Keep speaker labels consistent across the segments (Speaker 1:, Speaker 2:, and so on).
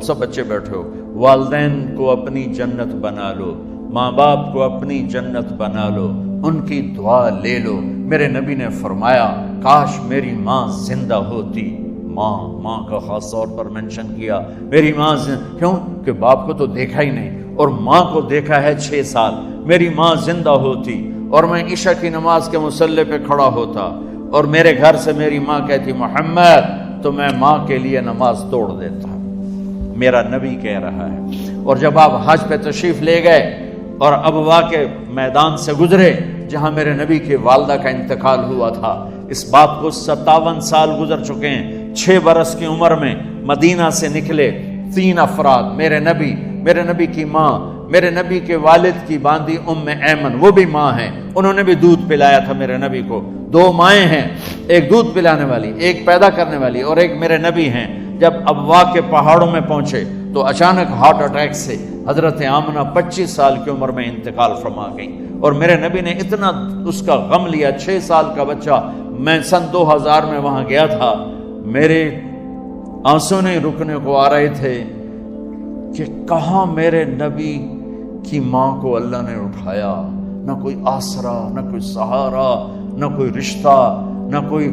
Speaker 1: سب بچے بیٹھے ہو، والدین کو اپنی جنت بنا لو، ماں باپ کو اپنی جنت بنا لو، ان کی دعا لے لو۔ میرے نبی نے فرمایا کاش میری ماں زندہ ہوتی۔ ماں کا خاص طور پر منشن کیا، میری ماں کیوں کہ باپ کو تو دیکھا ہی نہیں اور ماں کو دیکھا ہے 6 سال۔ میری ماں زندہ ہوتی اور میں عشاء کی نماز کے مصلی پہ کھڑا ہوتا اور میرے گھر سے میری ماں کہتی محمد، تو میں ماں کے لیے نماز توڑ دیتا۔ میرا نبی کہہ رہا ہے۔ اور جب آپ حج پہ تشریف لے گئے اور ابوا کے میدان سے گزرے جہاں میرے نبی کی والدہ کا انتقال ہوا تھا، اس بات کو 57 سال گزر چکے ہیں۔ 6 برس کی عمر میں مدینہ سے نکلے 3 افراد، میرے نبی کی ماں، میرے نبی کے والد کی باندی ام ایمن، وہ بھی ماں ہیں، انہوں نے بھی دودھ پلایا تھا میرے نبی کو۔ 2 مائیں ہیں، ایک دودھ پلانے والی، ایک پیدا کرنے والی، اور ایک میرے نبی ہیں۔ جب ابوا کے پہاڑوں میں پہنچے تو اچانک ہارٹ اٹیک سے حضرت آمنہ 25 سال کی عمر میں انتقال فرما گئی، اور میرے نبی نے اتنا اس کا غم لیا۔ 6 سال کا بچہ، میں سن 2000 میں وہاں گیا تھا، میرے آنسو نہیں رکنے کو آ رہے تھے کہ کہاں میرے نبی کی ماں کو اللہ نے اٹھایا، نہ کوئی آسرا، نہ کوئی سہارا، نہ کوئی رشتہ، نہ کوئی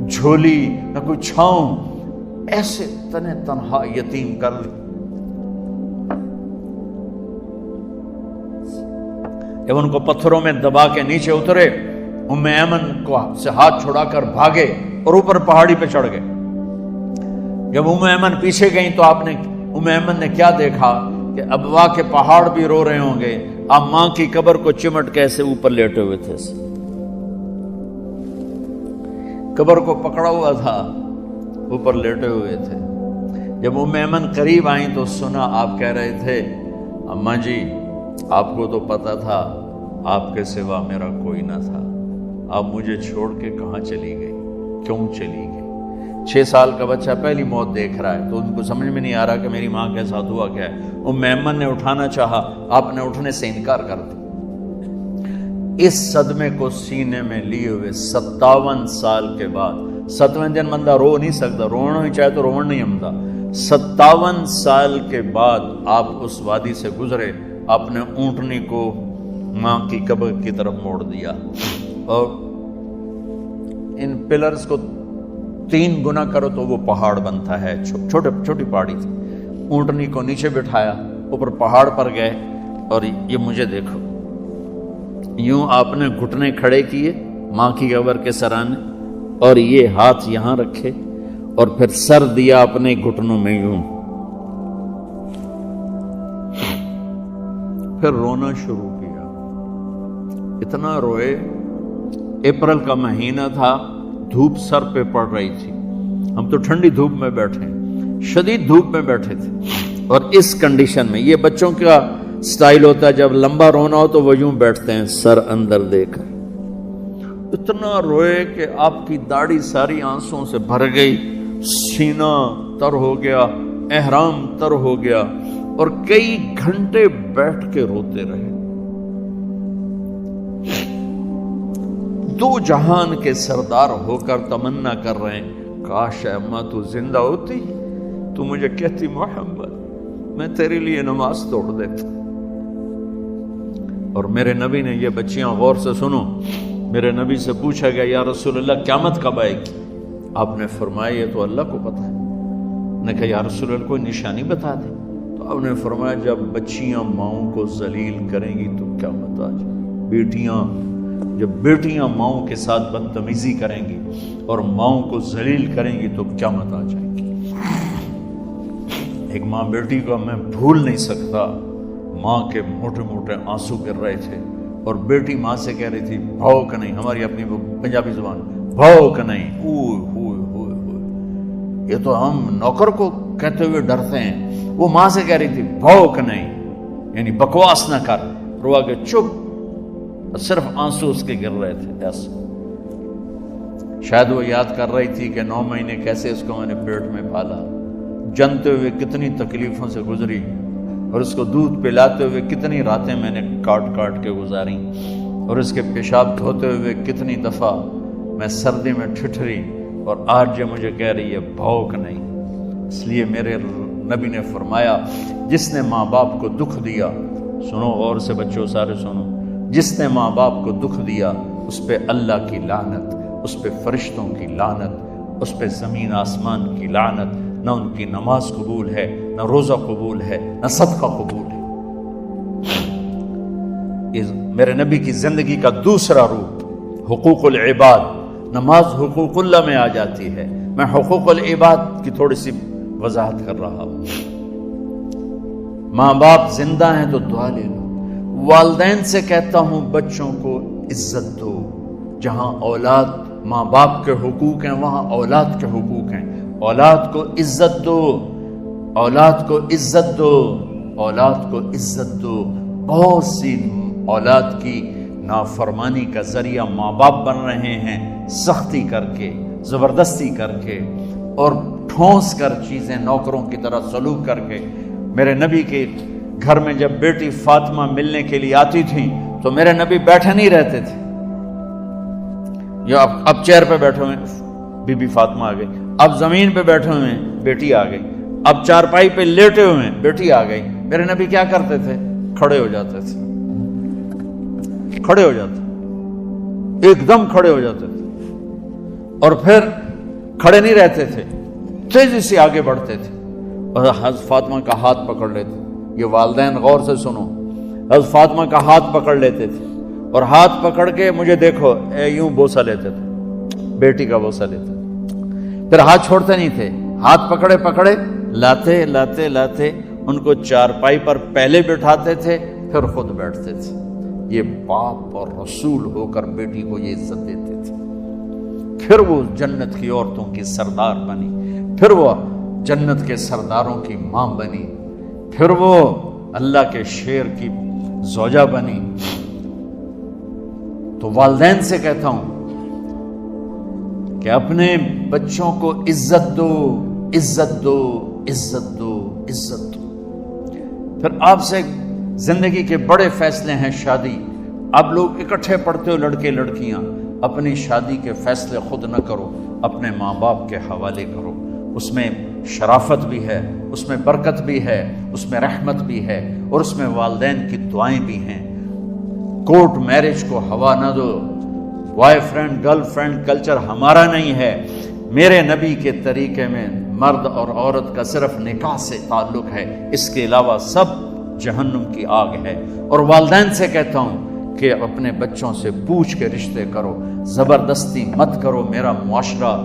Speaker 1: جھولی، نہ کوئی چھاؤں، ایسے تنے تنہا یتیم کر۔ جب ان کو پتھروں میں دبا کے نیچے اترے، ام ایمن کو سے ہاتھ چھڑا کر بھاگے اور اوپر پہاڑی پہ چڑھ گئے۔ جب ام ایمن پیچھے گئیں تو ام ایمن نے کیا دیکھا کہ ابوا کے پہاڑ بھی رو رہے ہوں گے، آپ ماں کی قبر کو چمٹ کے ایسے اوپر لیٹے ہوئے تھے، قبر کو پکڑا ہوا تھا، اوپر لیٹے ہوئے تھے۔ جب ام ایمن قریب آئیں تو سنا آپ کہہ رہے تھے اماں جی آپ کو تو پتا تھا آپ کے سوا میرا کوئی نہ تھا، آپ مجھے چھوڑ کے کہاں چلی گئی، کیوں چلی گئی؟ 6 سال کا بچہ پہلی موت دیکھ رہا ہے تو ان کو سمجھ میں نہیں آ رہا کہ میری ماں کے ساتھ ہوا کیا ہے۔ ام ایمن نے اٹھانا چاہا، آپ نے اٹھنے سے انکار کر دیا۔ اس صدمے کو سینے میں لیے ہوئے 57 سال کے بعد، 7ویں دن بندہ رو نہیں سکتا، رونا ہی چاہے تو رونا نہیں آمدا، 57 سال کے بعد آپ اس وادی سے گزرے، آپ نے اونٹنی کو ماں کی قبر کی طرف موڑ دیا، اور ان پلرز کو 3 گنا کرو تو وہ پہاڑ بنتا ہے، چھوٹی پہاڑی تھی۔ اونٹنی کو نیچے بٹھایا، اوپر پہاڑ پر گئے، اور یہ مجھے دیکھو، یوں آپ نے گھٹنے کھڑے کیے ماں کی قبر کے سرانے، اور یہ ہاتھ یہاں رکھے، اور پھر سر دیا اپنے گھٹنوں میں یوں، پھر رونا شروع کیا۔ اتنا روئے، اپریل کا مہینہ تھا، دھوپ سر پہ پڑ رہی تھی، ہم تو ٹھنڈی دھوپ میں بیٹھے، شدید دھوپ میں بیٹھے تھے، اور اس کنڈیشن میں یہ بچوں کا سٹائل ہوتا ہے جب لمبا رونا ہو تو وہ یوں بیٹھتے ہیں سر اندر دے کر۔ اتنا روئے کہ آپ کی داڑھی ساری آنسوں سے بھر گئی، سینہ تر ہو گیا، احرام تر ہو گیا، اور کئی گھنٹے بیٹھ کے روتے رہے۔ 2 جہان کے سردار ہو کر تمنا کر رہے ہیں کاش اے اماں تو زندہ ہوتی، تو مجھے کہتی محمد میں تیرے لیے نماز توڑ دیتا۔ اور میرے نبی نے، یہ بچیاں غور سے سنو، میرے نبی سے پوچھا گیا یا رسول اللہ قیامت کب آئے گی؟ آپ نے فرمایا یہ تو اللہ کو پتا ہے۔ نے کہا یا رسول اللہ کوئی نشانی بتا دیں، تو آپ نے فرمایا جب بچیاں ماؤں کو ذلیل کریں گی تو قیامت آ جائے۔ جب بیٹیاں ماؤں کے ساتھ بدتمیزی کریں گی اور ماؤں کو ذلیل کریں گی تو قیامت آ جائے گی۔ ایک ماں بیٹی کو میں بھول نہیں سکتا، ماں کے موٹے موٹے آنسو گر رہے تھے، اور بیٹی ماں سے کہہ رہی تھی بھوک نہیں، ہماری اپنی پنجابی زبان بھوک نہیں، اوئے ہوئے ہوئے ہوئے، یہ تو ہم نوکر کو کہتے ہوئے ڈرتے ہیں، وہ ماں سے کہہ رہی تھی بھوک نہیں، یعنی بکواس نہ کر، روا کے چپ، صرف آنسو اس کے گر رہے تھے ایسے۔ شاید وہ یاد کر رہی تھی کہ 9 مہینے کیسے اس کو میں نے پیٹ میں پالا، جنتے ہوئے کتنی تکلیفوں سے گزری، اور اس کو دودھ پلاتے ہوئے کتنی راتیں میں نے کاٹ کاٹ کے گزاری، اور اس کے پیشاب دھوتے ہوئے کتنی دفعہ میں سردی میں ٹھٹھری، اور آج یہ مجھے کہہ رہی ہے بھوک نہیں۔ اس لیے میرے نبی نے فرمایا جس نے ماں باپ کو دکھ دیا، سنو غور سے بچوں سارے سنو، جس نے ماں باپ کو دکھ دیا اس پہ اللہ کی لعنت، اس پہ فرشتوں کی لعنت، اس پہ زمین آسمان کی لعنت، نہ ان کی نماز قبول ہے، نہ روزہ قبول ہے، نہ صدقہ قبول ہے۔ میرے نبی کی زندگی کا دوسرا روپ حقوق العباد، نماز حقوق اللہ میں آ جاتی ہے، میں حقوق العباد کی تھوڑی سی وضاحت کر رہا ہوں۔ ماں باپ زندہ ہیں تو دعا لے لو۔ والدین سے کہتا ہوں بچوں کو عزت دو، جہاں اولاد ماں باپ کے حقوق ہیں وہاں اولاد کے حقوق ہیں، اولاد کو عزت دو، اولاد کو عزت دو، اولاد کو عزت دو۔ بہت سی اولاد کی نافرمانی کا ذریعہ ماں باپ بن رہے ہیں، سختی کر کے، زبردستی کر کے اور ٹھونس کر چیزیں نوکروں کی طرح سلوک کر کے۔ میرے نبی کے گھر میں جب بیٹی فاطمہ ملنے کے لیے آتی تھی تو میرے نبی بیٹھے نہیں رہتے تھے، یا اب چیئر پہ بیٹھے ہوئے بی بی فاطمہ آ گئی، اب زمین پہ بیٹھے ہوئے بیٹی آ گئی، اب چارپائی پہ لیٹے ہوئے بیٹی آ گئی۔ میرے نبی کیا کرتے تھے؟ کھڑے ہو جاتے تھے، کھڑے ہو جاتے، ایک دم کھڑے ہو جاتے تھے، اور پھر کھڑے نہیں رہتے تھے، تیزی سے آگے بڑھتے تھے اور حضرت فاطمہ کا ہاتھ پکڑ لیتے۔ یہ والدین غور سے سنو، حضرت فاطمہ کا ہاتھ پکڑ لیتے تھے اور ہاتھ پکڑ کے مجھے دیکھو یوں بوسہ لیتے تھے، بیٹی کا بوسہ لیتے تھے، پھر ہاتھ چھوڑتے نہیں تھے، ہاتھ پکڑے پکڑے لاتے لاتے لاتے ان کو چارپائی پر پہلے بٹھاتے تھے پھر خود بیٹھتے تھے۔ یہ باپ اور رسول ہو کر بیٹی کو یہ عزت دیتے تھے۔ پھر وہ جنت کی عورتوں کی سردار بنی، پھر وہ جنت کے سرداروں کی ماں بنی، پھر وہ اللہ کے شیر کی زوجہ بنی۔ تو والدین سے کہتا ہوں کہ اپنے بچوں کو عزت دو، عزت دو، عزت دو، عزت دو۔ پھر آپ سے زندگی کے بڑے فیصلے ہیں، شادی۔ اب لوگ اکٹھے پڑھتے ہو لڑکے لڑکیاں، اپنی شادی کے فیصلے خود نہ کرو، اپنے ماں باپ کے حوالے کرو۔ اس میں شرافت بھی ہے، اس میں برکت بھی ہے، اس میں رحمت بھی ہے، اور اس میں والدین کی دعائیں بھی ہیں۔ کورٹ میرج کو ہوا نہ دو، boyfriend girlfriend culture ہمارا نہیں ہے۔ میرے نبی کے طریقے میں مرد اور عورت کا صرف نکاح سے تعلق ہے، اس کے علاوہ سب جہنم کی آگ ہے۔ اور والدین سے کہتا ہوں کہ اپنے بچوں سے پوچھ کے رشتے کرو، زبردستی مت کرو۔ میرا معاشرہ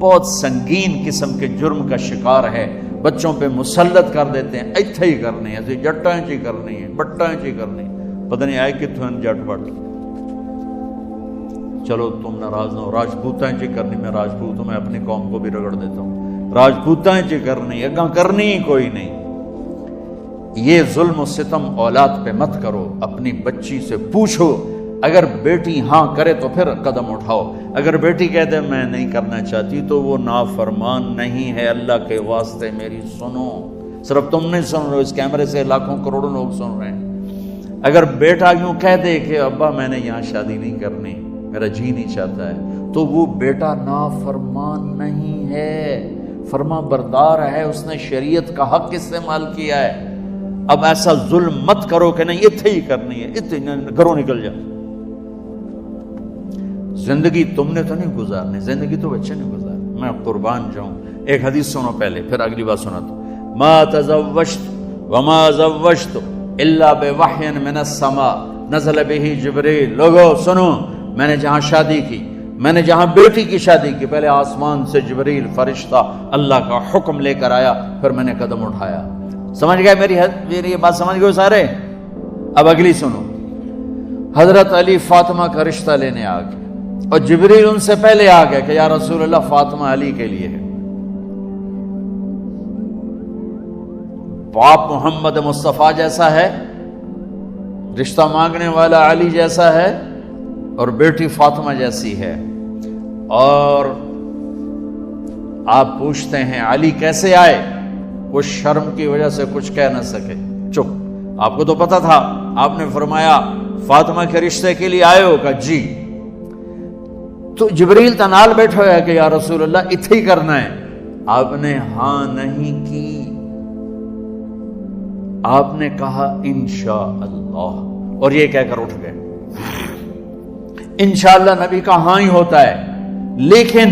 Speaker 1: بہت سنگین قسم کے جرم کا شکار ہے، بچوں پہ مسلط کر دیتے ہیں، ایتھے ہی کرنی ہے، جٹائیں چی کرنی ہے، بٹائیں چی کرنی ہے، پتہ نہیں آئے کتوں جٹ بٹ۔ چلو تم ناراض نہ ہو، راجپوتائیں چی کرنی، میں راجپوت ہوں، میں اپنی قوم کو بھی رگڑ دیتا ہوں، راجپوتائیں چی کرنی، اگاں کرنی ہی کوئی نہیں۔ یہ ظلم و ستم اولاد پہ مت کرو، اپنی بچی سے پوچھو، اگر بیٹی ہاں کرے تو پھر قدم اٹھاؤ، اگر بیٹی کہہ دے میں نہیں کرنا چاہتی تو وہ نافرمان نہیں ہے۔ اللہ کے واسطے میری سنو، صرف تم نہیں سن رہے، اس کیمرے سے لاکھوں کروڑوں لوگ سن رہے ہیں۔ اگر بیٹا یوں کہہ دے کہ ابا میں نے یہاں شادی نہیں کرنی، میرا جی نہیں چاہتا ہے، تو وہ بیٹا نافرمان نہیں ہے، فرما بردار ہے، اس نے شریعت کا حق استعمال کیا ہے۔ اب ایسا ظلم مت کرو کہ نہیں اتھے ہی کرنی ہے، اتھے گھروں نکل جا۔ زندگی تم نے تو نہیں گزارنی، زندگی تو بچے نے گزارنی۔ میں قربان جاؤں، ایک حدیث سنو پہلے پھر اگلی بات سناتا ہوں۔ ما تزوجت وما زوجت الا بوحی من السماء نزل به جبریل۔ لوگو سنو، میں نے جہاں شادی کی، میں نے جہاں بیٹی کی شادی کی، پہلے آسمان سے جبریل فرشتہ اللہ کا حکم لے کر آیا، پھر میں نے قدم اٹھایا۔ سمجھ گئے میری یہ بات؟ سمجھ گئے سارے؟ اب اگلی سنو۔ حضرت علی فاطمہ کا رشتہ لینے آ گئے اور جبریل ان سے پہلے آ گیا کہ یا رسول اللہ فاطمہ علی کے لیے ہے۔ باپ محمد مصطفیٰ جیسا ہے، رشتہ مانگنے والا علی جیسا ہے، اور بیٹی فاطمہ جیسی ہے۔ اور آپ پوچھتے ہیں علی کیسے آئے؟ وہ شرم کی وجہ سے کچھ کہہ نہ سکے، چپ۔ آپ کو تو پتا تھا، آپ نے فرمایا فاطمہ کے رشتے کے لیے آئے ہو؟ کہا جی۔ تو جبریل تنال بیٹھا ہے کہ یا رسول اللہ اتھے ہی کرنا ہے۔ آپ نے ہاں نہیں کی، آپ نے کہا انشاءاللہ، اور یہ کہہ کر اٹھ گئے۔ انشاءاللہ نبی کا ہاں ہی ہوتا ہے، لیکن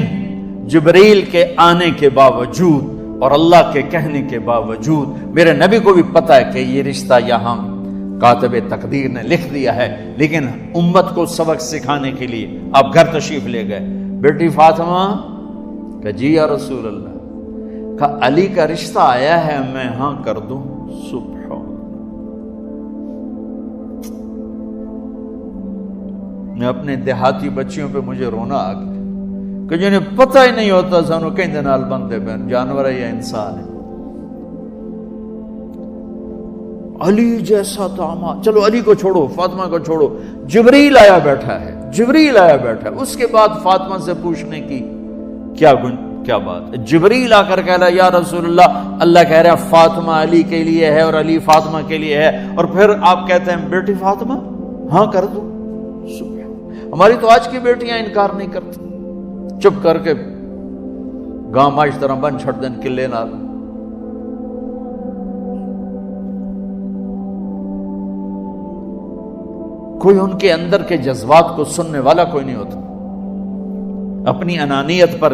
Speaker 1: جبریل کے آنے کے باوجود اور اللہ کے کہنے کے باوجود میرے نبی کو بھی پتا ہے کہ یہ رشتہ یہاں کاتب تقدیر نے لکھ دیا ہے، لیکن امت کو سبق سکھانے کے لیے آپ گھر تشریف لے گئے۔ بیٹی فاطمہ کہ جی یا رسول اللہ، کہ علی کا رشتہ آیا ہے، میں ہاں کر دوں؟ سبحان، میں اپنے دیہاتی بچیوں پہ مجھے رونا آ گیا کہ جنہیں پتہ ہی نہیں ہوتا سانو کہیں نال بندے پہ جانور ہے یا انسان ہے۔ علی جیسا داماد، چلو علی کو چھوڑو، فاطمہ کو چھوڑو، جبریل آیا بیٹھا ہے، جبریل آیا بیٹھا ہے۔ اس کے بعد فاطمہ سے پوچھنے کی کیا بات ہے؟ جبریل آ کر کہہ رہا یا رسول اللہ، اللہ کہہ رہا فاطمہ علی کے لیے ہے اور علی فاطمہ کے لیے ہے، اور پھر آپ کہتے ہیں بیٹی فاطمہ ہاں کر دو۔ ہماری تو آج کی بیٹیاں انکار نہیں کرتی، چپ کر کے گاں ماش طرح بن چھڑ دن کلے نال۔ کوئی ان کے اندر کے جذبات کو سننے والا کوئی نہیں ہوتا، اپنی انانیت پر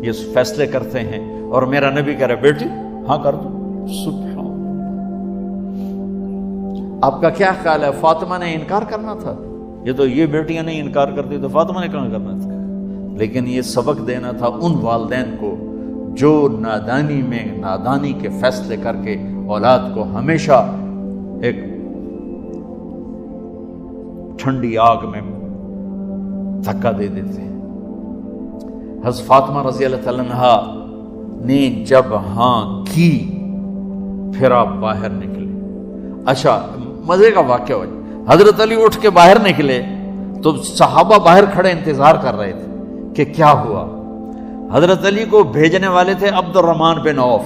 Speaker 1: یہ فیصلے کرتے ہیں، اور میرا نبی کہہ رہا بیٹی ہاں کر دو۔ سبحان، آپ کا کیا خیال ہے فاطمہ نے انکار کرنا تھا؟ یہ تو یہ بیٹیاں نہیں انکار کرتی تو فاطمہ نے کہاں کرنا تھا؟ لیکن یہ سبق دینا تھا ان والدین کو جو نادانی میں نادانی کے فیصلے کر کے اولاد کو ہمیشہ ایک ٹھنڈی آگ میں دھکا دے دیتے ہیں۔ حضرت فاطمہ رضی اللہ تعالیٰ عنہا نے جب ہاں کی پھر آپ باہر نکلے۔ اچھا مزے کا واقعہ ہو، حضرت علی اٹھ کے باہر نکلے تو صحابہ باہر کھڑے انتظار کر رہے تھے کہ کیا ہوا۔ حضرت علی کو بھیجنے والے تھے عبد الرحمن بن عوف،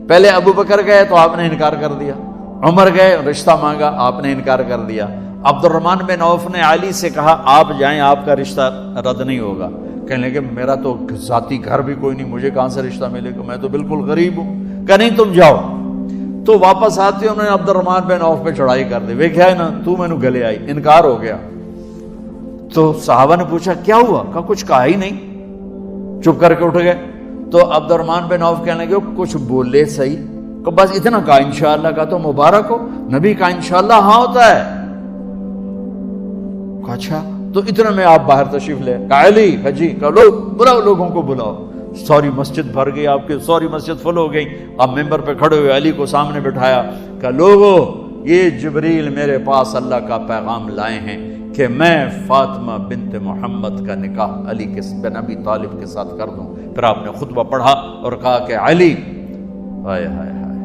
Speaker 1: پہلے ابو بکر گئے تو آپ نے انکار کر دیا، عمر گئے رشتہ مانگا، آپ نے انکار کر دیا، عبد الرحمن بن عوف نے علی سے کہا آپ جائیں، آپ کا رشتہ رد نہیں ہوگا۔ کہنے لگے میرا تو ذاتی گھر بھی کوئی نہیں، مجھے کہاں سے رشتہ ملے گا، میں تو بالکل غریب ہوں۔ کہ نہیں تم جاؤ۔ تو واپس آتے انہوں نے عبد الرحمن بن عوف پہ چڑھائی کر دی، وہ کیا ہے نا تو میں نے گلے آئی، انکار ہو گیا۔ تو صحابہ نے پوچھا کیا ہوا؟ کہا کچھ کہا ہی نہیں، چپ کر کے اٹھ گئے۔ تو عبد الرحمن بن عوف کہنے لگے کچھ بولے صحیح، کہ بس اتنا کہا انشاءاللہ کا تو مبارک ہو، نبی کا انشاءاللہ ہاں ہوتا ہے۔ کہا اچھا تو اتنا میں آپ باہر تشریف لے۔ کہا علی جی لو بلاؤ، لوگوں کو بلاؤ۔ ساری مسجد بھر گئی، آپ کی ساری مسجد فل ہو گئی۔ آپ ممبر پہ کھڑے ہوئے علی کو سامنے بٹھایا، کہا لوگو یہ جبریل میرے پاس اللہ کا پیغام لائے ہیں کہ میں فاطمہ بنت محمد کا نکاح علی بن ابی طالب کے ساتھ کر دوں۔ پھر آپ نے خطبہ پڑھا اور کہا کہ علی ہائے ہائے ہائے،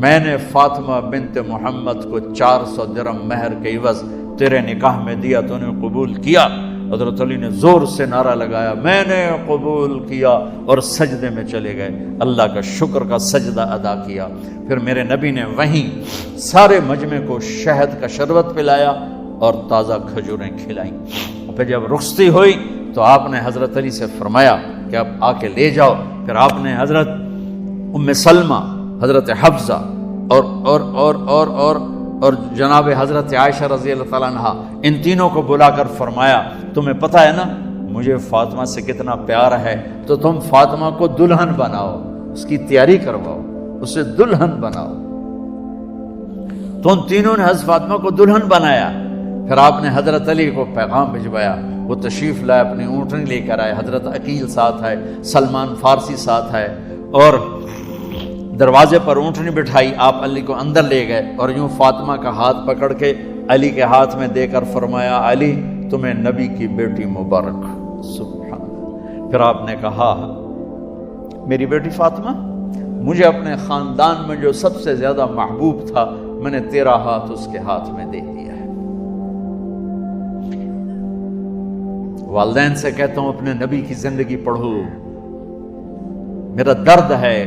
Speaker 1: میں نے فاطمہ بنت محمد کو 400 درہم مہر کے عوض تیرے نکاح میں دیا، تو نے قبول کیا؟ حضرت علی نے زور سے نعرہ لگایا میں نے قبول کیا، اور سجدے میں چلے گئے، اللہ کا شکر کا سجدہ ادا کیا۔ پھر میرے نبی نے وہیں سارے مجمع کو شہد کا شربت پلایا اور تازہ کھجوریں کھلائیں۔ پھر جب رخصتی ہوئی تو آپ نے حضرت علی سے فرمایا کہ اب آ کے لے جاؤ۔ پھر آپ نے حضرت ام سلمہ، حضرت حفصہ اور جناب حضرت عائشہ رضی اللہ تعالیٰ عنہ، ان تینوں کو بلا کر فرمایا تمہیں پتہ ہے نا مجھے فاطمہ سے کتنا پیار ہے، تو تم فاطمہ کو دلہن بناؤ، اس کی تیاری کرواؤ، اسے دلہن بناؤ۔ تو ان تینوں نے حضرت فاطمہ کو دلہن بنایا۔ پھر آپ نے حضرت علی کو پیغام بھجوایا، وہ تشریف لائے، اپنی اونٹنی لے کر آئے، حضرت عقیل ساتھ ہے، سلمان فارسی ساتھ ہے، اور دروازے پر اونٹنی بٹھائی، آپ علی کو اندر لے گئے اور یوں فاطمہ کا ہاتھ پکڑ کے علی کے ہاتھ میں دے کر فرمایا علی تمہیں نبی کی بیٹی مبارک۔ سبحان اللہ۔ پھر آپ نے کہا میری بیٹی فاطمہ، مجھے اپنے خاندان میں جو سب سے زیادہ محبوب تھا میں نے تیرا ہاتھ اس کے ہاتھ میں دے دیا ہے۔ والدین سے کہتا ہوں اپنے نبی کی زندگی پڑھو۔ میرا درد ہے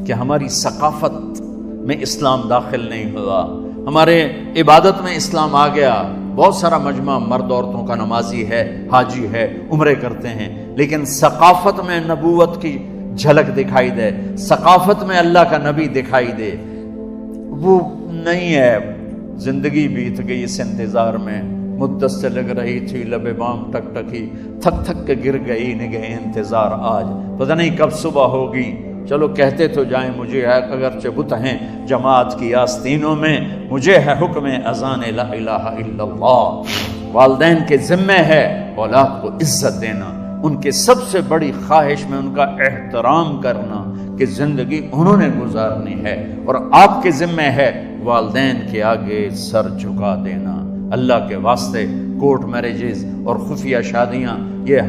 Speaker 1: کہ ہماری ثقافت میں اسلام داخل نہیں ہوا، ہمارے عبادت میں اسلام آ گیا، بہت سارا مجمع مرد عورتوں کا نمازی ہے، حاجی ہے، عمرے کرتے ہیں، لیکن ثقافت میں نبوت کی جھلک دکھائی دے، ثقافت میں اللہ کا نبی دکھائی دے، وہ نہیں ہے. زندگی بیت گئی اس انتظار میں، مدت سے لگ رہی تھی لب بام ٹک ٹکی، تھک تھک کے گر گئی نگہ انتظار آج، پتہ نہیں کب صبح ہوگی. چلو کہتے تو جائیں مجھے ہے اگرچہ بت ہیں جماعت کی آستینوں میں، مجھے ہے حکم اذان لا الہ الا اللہ. والدین کے ذمہ ہے اولاد کو عزت دینا، ان کے سب سے بڑی خواہش میں ان کا احترام کرنا کہ زندگی انہوں نے گزارنی ہے، اور آپ کے ذمہ ہے والدین کے آگے سر جھکا دینا. اللہ کے واسطے کورٹ میرجز اور خفیہ شادیاں یہ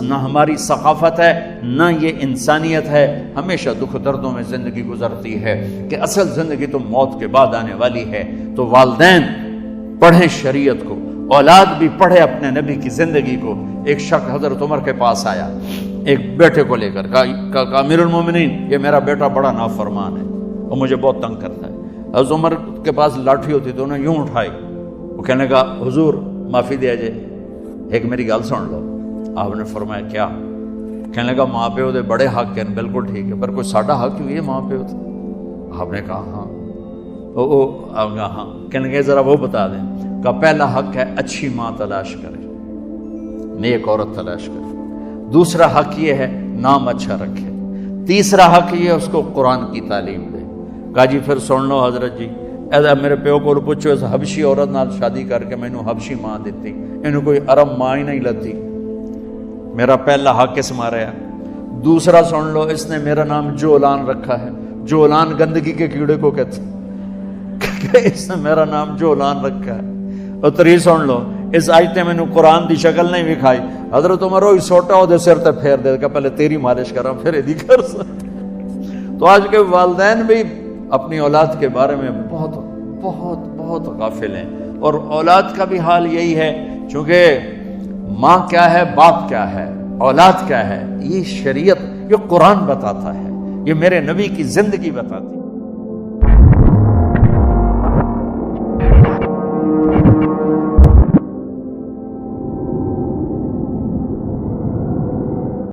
Speaker 1: نہ ہماری ثقافت ہے نہ یہ انسانیت ہے. ہمیشہ دکھ دردوں میں زندگی گزرتی ہے کہ اصل زندگی تو موت کے بعد آنے والی ہے. تو والدین پڑھیں شریعت کو، اولاد بھی پڑھے اپنے نبی کی زندگی کو. ایک شخص حضرت عمر کے پاس آیا ایک بیٹے کو لے کر، کہا امیر المومنین یہ میرا بیٹا بڑا نافرمان ہے اور مجھے بہت تنگ کرتا ہے. حضرت عمر کے پاس لاٹھی ہوتی تو انہوں نے یوں اٹھائی. وہ کہنے لگا حضور معافی دیا جائے، ایک میری گل سن لو. آپ نے فرمایا کیا؟ کہنے لگا ماں پیو دے بڑے حق ہیں، بالکل ٹھیک ہے، پر کوئی ساڈا حق کیوں یہ ماں پیو تھا؟ آپ نے کہا ہاں. آپ کہا ہاں. کہنے لگے ذرا وہ بتا دیں. کہا پہلا حق ہے اچھی ماں تلاش کرے، نیک عورت تلاش کرے. دوسرا حق یہ ہے نام اچھا رکھے. تیسرا حق یہ ہے اس کو قرآن کی تعلیم دے. کہا جی پھر سن لو حضرت جی، ایسا میرے پیو کو پوچھو اس حبشی عورت نال شادی کر کے مینوں حبشی ماں دیتی، انہوں کوئی عرب ماں ہی نہیں لتی. میرا پہلا حق اس مارا ہے. دوسرا سن لو، اس نے میرا نام جولان رکھا ہے. جولان گندگی کے کیڑے کو کہتے ہیں، اس نے میرا نام جولان رکھا ہے. اور تری سن لو، اس آیت نے مینوں قرآن دی شکل نہیں وکھائی. حضرت عمر ہوئی سوٹا وہ سر تے پھیر دے کہ پہلے تیری مالش کراں پھر ایدی کر سکتے. تو آج کے والدین بھی اپنی اولاد کے بارے میں بہت بہت بہت غافل ہیں، اور اولاد کا بھی حال یہی ہے. چونکہ ماں کیا ہے، باپ کیا ہے، اولاد کیا ہے، یہ شریعت، یہ قرآن بتاتا ہے، یہ میرے نبی کی زندگی بتاتی ہے.